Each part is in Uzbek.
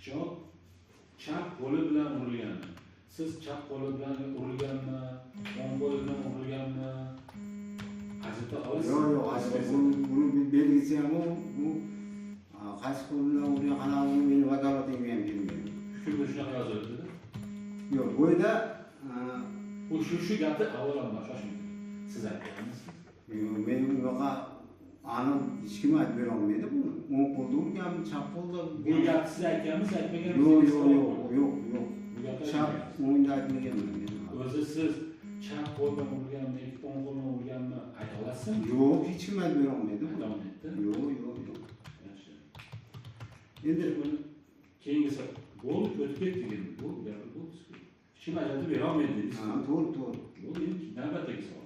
pichoq chap qo'li bilan urilgan. Siz chap qo'li bilan urilganmi, o'ng qo'li bilan urilganmi? Ajrata olasiz? Yo'q, buni belgisi ham bu qaysi qo'l bilan urgan qanaqani meni vakolatimga ham kelmagan. Hukmda shunaqa yozildi. Yo'q, bo'yda shu gapni avvalambor shoshmang. Siz aytganmisiz? yo'q, men unaqa aniq hech kim aytib bera olmaydi buni. O'ng qo'lda urganmi, chap qo'lda. Bu gapni siz aytganmisiz, aytmaganmisiz? Yo'q. Bu gapni Chap o'ngda aytmaganman men. o'zi siz chap qo'l bilan urganmi, o'ng qo'l bilan urganmi ayta olasizmi? Yo'q, hech kim aytib bera olmaydi. Davom etdi. Yo'q. Yaxshi. Endi buni keyingi bo'ldi, o'tib ketdi endi. Bu gapni bu hech kim ajratib bera olmaydi deysiz. to'g'ri. Bu endi navbatdagi savol.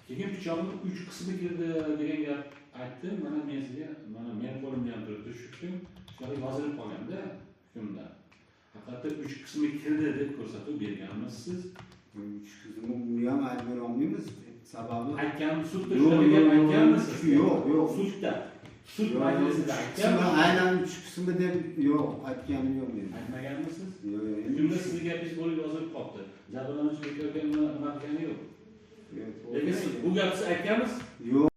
Keyin pichoqni 3 qismi kirdi degan gap aytdi. Mana men sizga, mana men qo'limda ham turibdi shu hukm. Shunaqa yozilib qolganda hukmda. Haqiqatda 3 qismi kirdi deb ko'rsatuv berganmisiz? 3 qismi uni ham aytib bera olmaymiz. Sababi Aytgan sudda shunaqa gap aytganmisiz? Yo'q. Sudda. Sud majlisida aytganmisiz? Aynan 3 qismi deb yo'q, aytganim yo'q men. Aytmaganmisiz? Yo'q. Hukmda sizga gapingiz bo'lib yozilib qoldi. Jabrlanuvchi bekorga nima degani yo'q. Lekin siz bu gapni aytganmisiz? Yo'q.